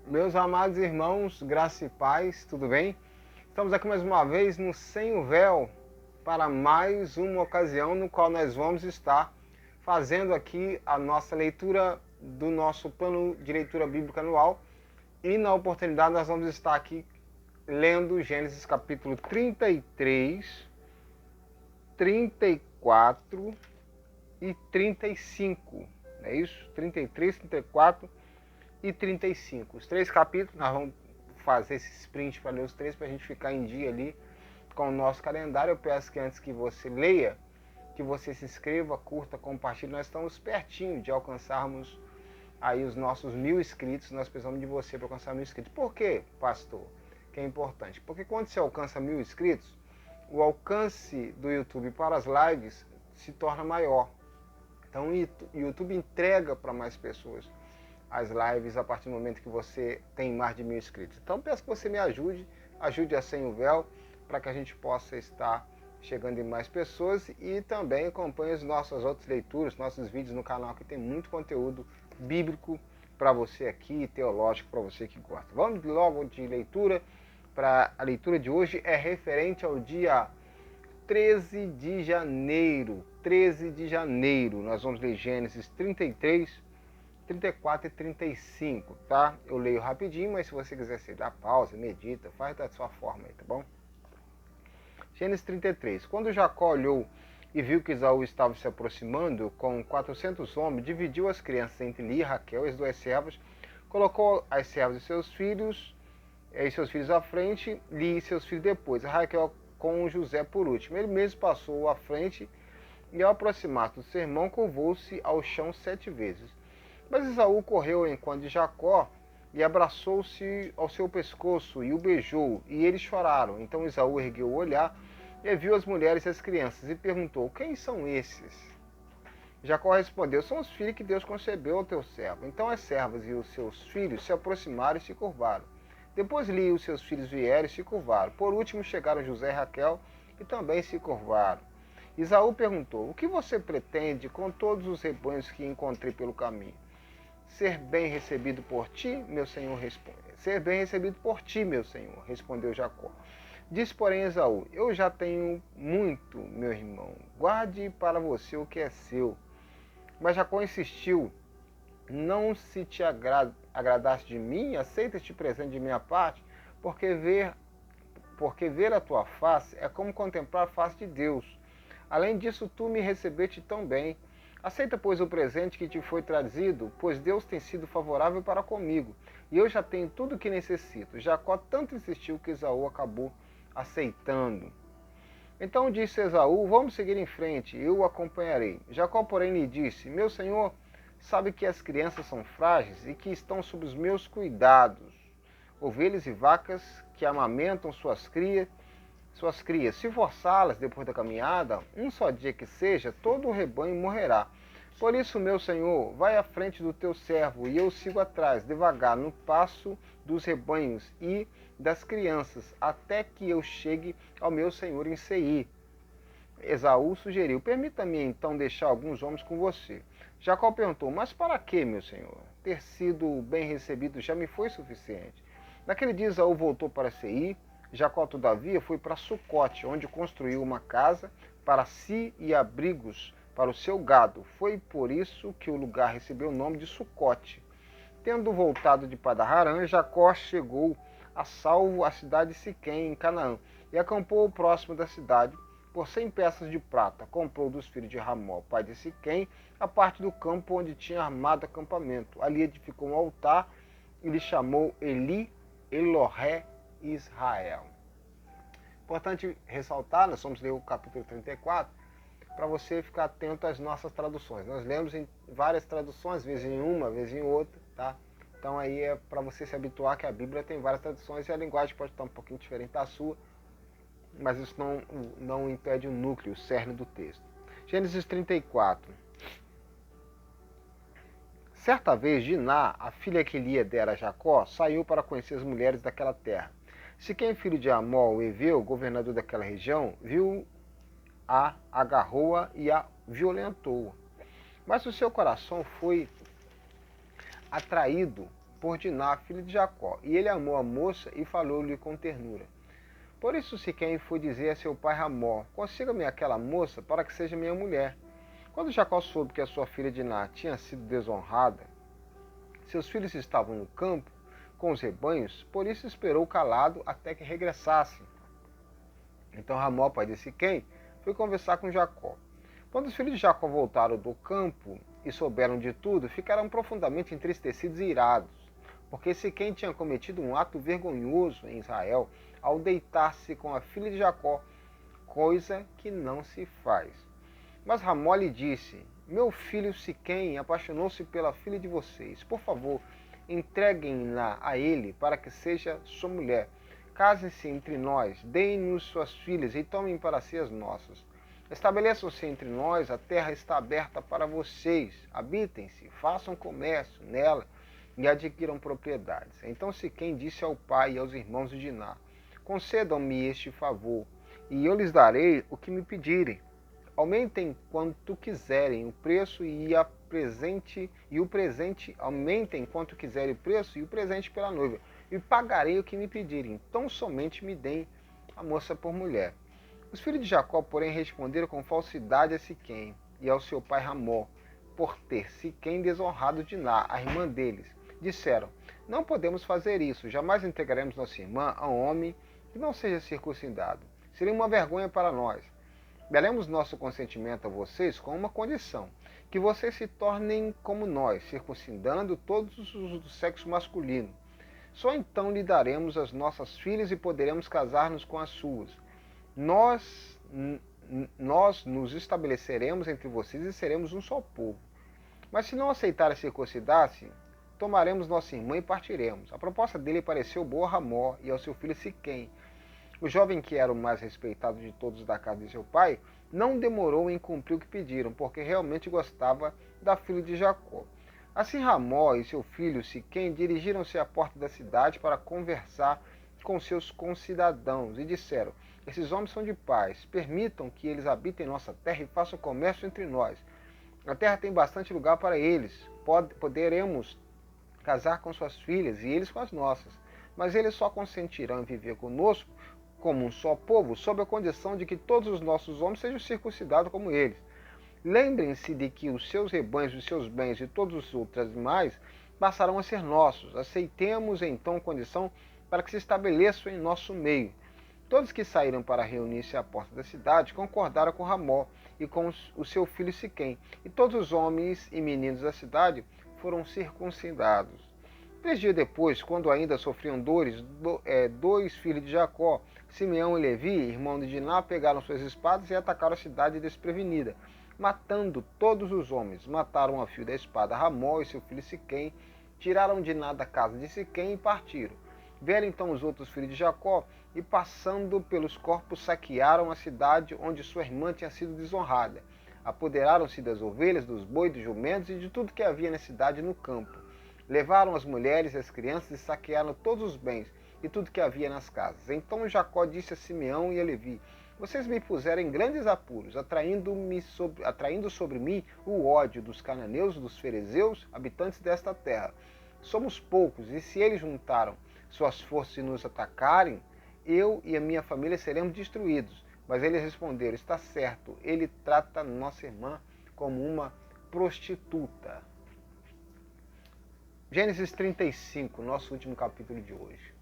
Meus amados irmãos, graça e paz, tudo bem? Estamos aqui mais uma vez no Sem o Véu para mais uma ocasião no qual nós vamos estar fazendo aqui a nossa leitura do nosso plano de leitura bíblica anual e na oportunidade nós vamos estar aqui lendo Gênesis capítulo 33, 34 e 35, não é isso? 33, 34 e 35. Os três capítulos, nós vamos fazer esse sprint para ler os três, para a gente ficar em dia ali com o nosso calendário. Eu peço que antes que você leia, que você se inscreva, curta, compartilhe. Nós estamos pertinho de alcançarmos aí os nossos 1000 inscritos. Nós precisamos de você para alcançar 1000 inscritos. Por quê, pastor? Que é importante. Porque quando você alcança 1000 inscritos, o alcance do YouTube para as lives se torna maior. Então o YouTube entrega para mais pessoas as lives a partir do momento que você tem mais de 1000 inscritos. Então peço que você me ajude a Sem o Véu, para que a gente possa estar chegando em mais pessoas e também acompanhe as nossas outras leituras, nossos vídeos no canal, que tem muito conteúdo bíblico para você aqui, teológico para você que gosta. Vamos logo de leitura. Para a leitura de hoje é referente ao dia 13 de janeiro. 13 de janeiro, nós vamos ler Gênesis 33, 34 e 35, tá? Eu leio rapidinho, mas se você quiser, você dá pausa, medita, faz da sua forma aí, tá bom? Gênesis 33. Quando Jacó olhou e viu que Esaú estava se aproximando com 400 homens, dividiu as crianças entre Lia e Raquel, as duas servas, colocou as servas e seus filhos à frente, Lia e seus filhos depois, a Raquel com José por último. Ele mesmo passou à frente e, ao aproximar-se do seu irmão, curvou-se ao chão 7 vezes. Mas Esaú correu ao encontro de Jacó e abraçou-se ao seu pescoço e o beijou, e eles choraram. Então Esaú ergueu o olhar e viu as mulheres e as crianças e perguntou: quem são esses? Jacó respondeu: são os filhos que Deus concebeu ao teu servo. Então as servas e os seus filhos se aproximaram e se curvaram. Depois Lia e os seus filhos vieram e se curvaram. Por último chegaram José e Raquel e também se curvaram. Esaú perguntou: o que você pretende com todos os rebanhos que encontrei pelo caminho? Ser bem recebido por ti, meu senhor, Ser bem recebido por ti, meu senhor, respondeu Jacó. Disse, porém, Esaú: eu já tenho muito, meu irmão, guarde para você o que é seu. Mas Jacó insistiu: não se te agradaste de mim, aceita este presente de minha parte, porque ver a tua face é como contemplar a face de Deus. Além disso, tu me recebeste tão bem. Aceita, pois, o presente que te foi trazido, pois Deus tem sido favorável para comigo, e eu já tenho tudo o que necessito. Jacó tanto insistiu que Esaú acabou aceitando. Então disse Esaú: vamos seguir em frente, eu o acompanharei. Jacó, porém, lhe disse: meu senhor sabe que as crianças são frágeis e que estão sob os meus cuidados. Ovelhas e vacas que amamentam suas crias, se forçá-las depois da caminhada, um só dia que seja, todo o rebanho morrerá. Por isso, meu senhor, vai à frente do teu servo, e eu sigo atrás, devagar, no passo dos rebanhos e das crianças, até que eu chegue ao meu senhor em Seir. Esaú sugeriu: permita-me então deixar alguns homens com você. Jacó perguntou: mas para que, meu senhor? Ter sido bem recebido já me foi suficiente. Naquele dia Esaú voltou para Seir. Jacó, todavia, foi para Sucote, onde construiu uma casa para si e abrigos para o seu gado. Foi por isso que o lugar recebeu o nome de Sucote. Tendo voltado de Padan-Aram, Jacó chegou a salvo à cidade de Siquém, em Canaã, e acampou próximo da cidade por 100 peças de prata. Comprou dos filhos de Ramó, pai de Siquém, a parte do campo onde tinha armado acampamento. Ali edificou um altar e lhe chamou Eli Elohé Israel. Importante ressaltar, nós vamos ler o capítulo 34, para você ficar atento às nossas traduções. Nós lemos em várias traduções, vezes em uma, vezes em outra, tá? Então aí é para você se habituar que a Bíblia tem várias traduções e a linguagem pode estar um pouquinho diferente da sua, mas isso não impede o núcleo, o cerne do texto. Gênesis 34. Certa vez, Diná, a filha que Lia dera a Jacó, saiu para conhecer as mulheres daquela terra. Siquém, filho de Amor, o heveu, governador daquela região, viu-a, agarrou-a e a violentou. Mas o seu coração foi atraído por Diná, filha de Jacó. E ele amou a moça e falou-lhe com ternura. Por isso Siquém foi dizer a seu pai Ramó: consiga-me aquela moça para que seja minha mulher. Quando Jacó soube que a sua filha Diná tinha sido desonrada, seus filhos estavam no campo com os rebanhos, por isso esperou calado até que regressassem. Então Ramó, pai de Siquém, foi conversar com Jacó. Quando os filhos de Jacó voltaram do campo e souberam de tudo, ficaram profundamente entristecidos e irados, porque Siquém tinha cometido um ato vergonhoso em Israel ao deitar-se com a filha de Jacó, coisa que não se faz. Mas Ramó lhe disse: meu filho Siquém apaixonou-se pela filha de vocês. Por favor, entreguem-na a ele para que seja sua mulher. Casem-se entre nós, deem-nos suas filhas e tomem para si as nossas. Estabeleçam-se entre nós, a terra está aberta para vocês. Habitem-se, façam comércio nela e adquiram propriedades. Então Siquém disse ao pai e aos irmãos de Diná: concedam-me este favor, e eu lhes darei o que me pedirem. Aumentem quanto quiserem o preço e o presente, aumentem quanto quiserem o preço e o presente pela noiva, e pagarei o que me pedirem. Então somente me deem a moça por mulher. Os filhos de Jacó, porém, responderam com falsidade a Siquém e ao seu pai Ramó, por ter Siquém desonrado Diná, a irmã deles. Disseram: não podemos fazer isso, jamais entregaremos nossa irmã a um homem que não seja circuncidado. Seria uma vergonha para nós. Daremos nosso consentimento a vocês com uma condição: que vocês se tornem como nós, circuncidando todos os do sexo masculino. Só então lhe daremos as nossas filhas e poderemos casar-nos com as suas. Nós nos estabeleceremos entre vocês e seremos um só povo. Mas se não aceitarem circuncidar-se, tomaremos nossa irmã e partiremos. A proposta dele pareceu boa a Ramó e ao seu filho Siquém. O jovem, que era o mais respeitado de todos da casa de seu pai, não demorou em cumprir o que pediram, porque realmente gostava da filha de Jacó. Assim Ramó e seu filho Siquém dirigiram-se à porta da cidade para conversar com seus concidadãos e disseram: esses homens são de paz, permitam que eles habitem nossa terra e façam comércio entre nós. A terra tem bastante lugar para eles, poderemos casar com suas filhas e eles com as nossas, mas eles só consentirão em viver conosco como um só povo, sob a condição de que todos os nossos homens sejam circuncidados como eles. Lembrem-se de que os seus rebanhos, os seus bens e todos os outros animais passarão a ser nossos. Aceitemos então condição para que se estabeleçam em nosso meio. Todos que saíram para reunir-se à porta da cidade concordaram com Ramó e com o seu filho Siquém, e todos os homens e meninos da cidade foram circuncidados. 3 dias depois, quando ainda sofriam dores, dois filhos de Jacó, Simeão e Levi, irmão de Diná, pegaram suas espadas e atacaram a cidade desprevenida, matando todos os homens. Mataram a fio da espada Ramó e seu filho Siquém, tiraram Diná da casa de Siquém e partiram. Vieram então os outros filhos de Jacó e, passando pelos corpos, saquearam a cidade onde sua irmã tinha sido desonrada. Apoderaram-se das ovelhas, dos bois, dos jumentos e de tudo que havia na cidade e no campo. Levaram as mulheres e as crianças e saquearam todos os bens e tudo que havia nas casas. Então Jacó disse a Simeão e a Levi: vocês me puseram em grandes apuros, atraindo sobre mim o ódio dos cananeus, dos ferezeus, habitantes desta terra. Somos poucos, e se eles juntaram suas forças e nos atacarem, eu e a minha família seremos destruídos. Mas eles responderam: está certo, ele trata nossa irmã como uma prostituta. Gênesis 35, nosso último capítulo de hoje.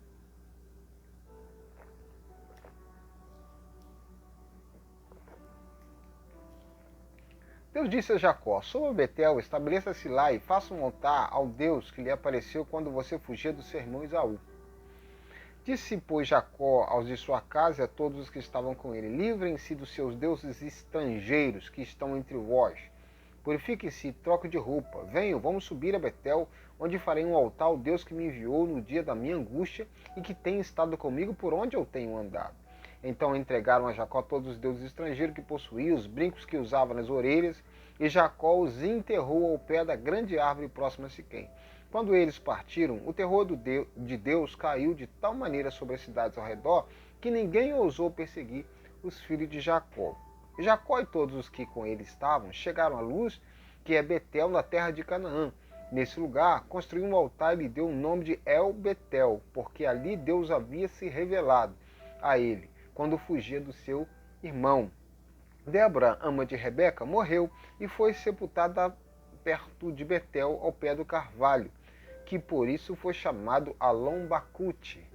Deus disse a Jacó: suba a Betel, estabeleça-se lá e faça um altar ao Deus que lhe apareceu quando você fugia do seu irmão Esaú. Disse, pois, Jacó aos de sua casa e a todos os que estavam com ele: livrem-se dos seus deuses estrangeiros que estão entre vós. Purifiquem-se e troquem de roupa. Venham, vamos subir a Betel, onde farei um altar ao Deus que me enviou no dia da minha angústia e que tem estado comigo por onde eu tenho andado. Então entregaram a Jacó todos os deuses estrangeiros que possuía, os brincos que usava nas orelhas, e Jacó os enterrou ao pé da grande árvore próxima a Siquém. Quando eles partiram, o terror de Deus caiu de tal maneira sobre as cidades ao redor que ninguém ousou perseguir os filhos de Jacó. Jacó e todos os que com ele estavam chegaram à luz, que é Betel, na terra de Canaã, Nesse lugar, construiu um altar e lhe deu o nome de El Betel, porque ali Deus havia se revelado a ele, quando fugia do seu irmão. Débora, ama de Rebeca, morreu e foi sepultada perto de Betel, ao pé do carvalho, que por isso foi chamado Alon-Bacute.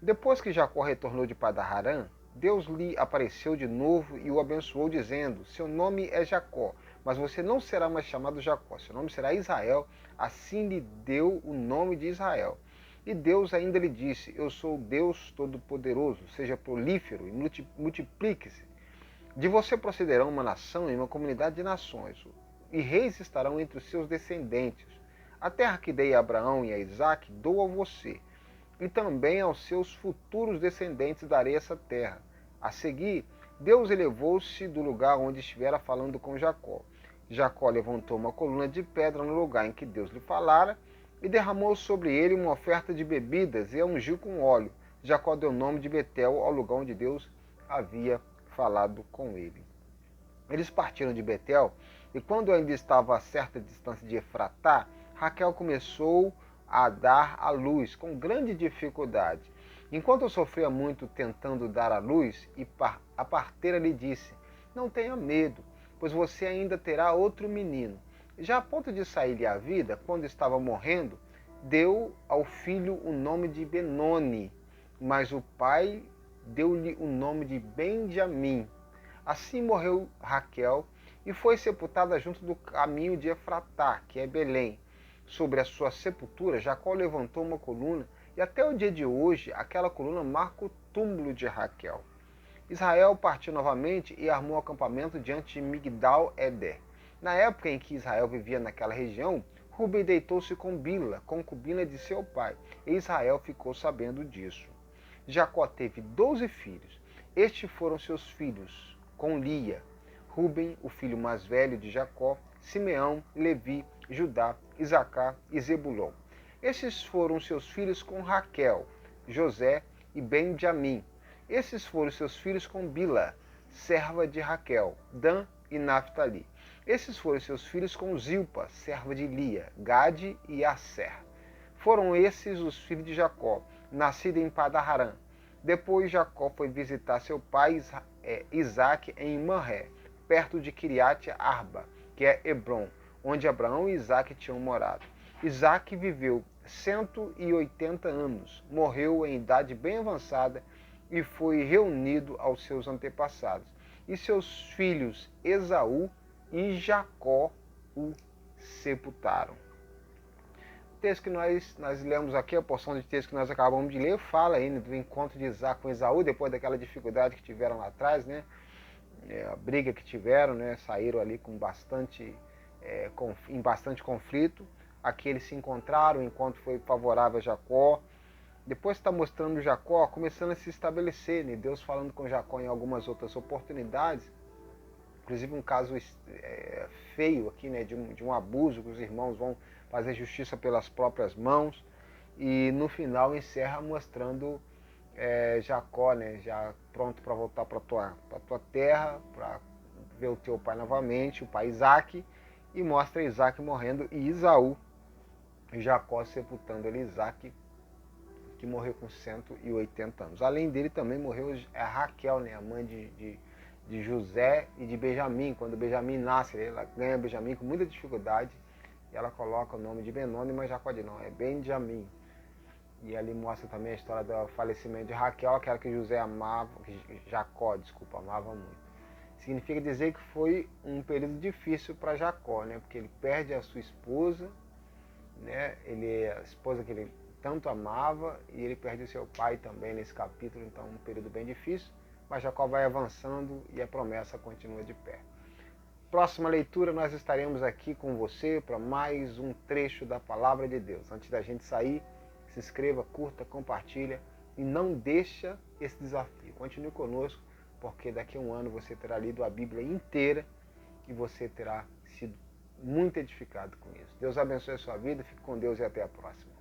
Depois que Jacó retornou de Padan-Aram, Deus lhe apareceu de novo e o abençoou, dizendo: seu nome é Jacó, mas você não será mais chamado Jacó, seu nome será Israel. Assim lhe deu o nome de Israel. E Deus ainda lhe disse: eu sou Deus Todo-Poderoso, seja prolífero e multiplique-se. De você procederão uma nação e uma comunidade de nações, e reis estarão entre os seus descendentes. A terra que dei a Abraão e a Isaque dou a você, e também aos seus futuros descendentes darei essa terra. A seguir, Deus elevou-se do lugar onde estivera falando com Jacó. Jacó levantou uma coluna de pedra no lugar em que Deus lhe falara, e derramou sobre ele uma oferta de bebidas, e a ungiu com óleo. Jacó deu o nome de Betel ao lugar onde Deus havia falado com ele. Eles partiram de Betel, e quando ainda estava a certa distância de Efratá, Raquel começou a dar à luz com grande dificuldade. Enquanto eu sofria muito tentando dar à luz, a parteira lhe disse: não tenha medo, pois você ainda terá outro menino. Já a ponto de sair-lhe a vida, quando estava morrendo, deu ao filho o nome de Benoni, mas o pai deu-lhe o nome de Benjamim. Assim morreu Raquel e foi sepultada junto do caminho de Efratá, que é Belém. Sobre a sua sepultura, Jacó levantou uma coluna, e até o dia de hoje, aquela coluna marca o túmulo de Raquel. Israel partiu novamente e armou acampamento diante de Migdal-Eder. Na época em que Israel vivia naquela região, Ruben deitou-se com Bila, concubina de seu pai, e Israel ficou sabendo disso. Jacó teve 12 filhos. Estes foram seus filhos, com Lia: Ruben, o filho mais velho de Jacó, Simeão, Levi, Judá, Isacar e Zebulon. Esses foram seus filhos com Raquel, José e Benjamim. Esses foram seus filhos com Bila, serva de Raquel, Dan e Naphtali. Esses foram seus filhos com Zilpa, serva de Lia, Gade e Asser. Foram esses os filhos de Jacó, nascido em Padan-Aram. Depois Jacó foi visitar seu pai Isaque em Manré, perto de Kiriat Arba, que é Hebron, onde Abraão e Isaque tinham morado. Isaque viveu 180 anos, morreu em idade bem avançada e foi reunido aos seus antepassados. E seus filhos Esaú e Jacó o sepultaram. O texto que nós lemos aqui, a porção de texto que nós acabamos de ler, fala ainda do encontro de Isaac com Esaú, depois daquela dificuldade que tiveram lá atrás, né? A briga que tiveram, né? Saíram ali com em bastante conflito. Aqui eles se encontraram, o encontro foi favorável a Jacó. Depois está mostrando Jacó começando a se estabelecer, né? Deus falando com Jacó em algumas outras oportunidades, inclusive um caso feio aqui, né? De um abuso, que os irmãos vão fazer justiça pelas próprias mãos, e no final encerra mostrando Jacó, né? Já pronto para voltar para tua terra, para ver o teu pai novamente, o pai Isaque, e mostra Isaque morrendo e Esaú, Jacó sepultando ali Isaque, que morreu com 180 anos. Além dele também morreu a Raquel, né? A mãe de José e de Benjamim. Quando Benjamim nasce, ela ganha Benjamim com muita dificuldade, e ela coloca o nome de Benoni, mas Jacó diz não, é Benjamim. E ali mostra também a história do falecimento de Raquel, aquela que Jacó amava muito. Significa dizer que foi um período difícil para Jacó, né? Porque ele perde a sua esposa, né? A esposa que ele tanto amava, e ele perde o seu pai também nesse capítulo, então um período bem difícil, mas Jacó vai avançando e a promessa continua de pé. Próxima leitura nós estaremos aqui com você para mais um trecho da Palavra de Deus. Antes da gente sair, se inscreva, curta, compartilha e não deixa esse desafio. Continue conosco, porque daqui a um ano você terá lido a Bíblia inteira e você terá sido muito edificado com isso. Deus abençoe a sua vida, fique com Deus e até a próxima.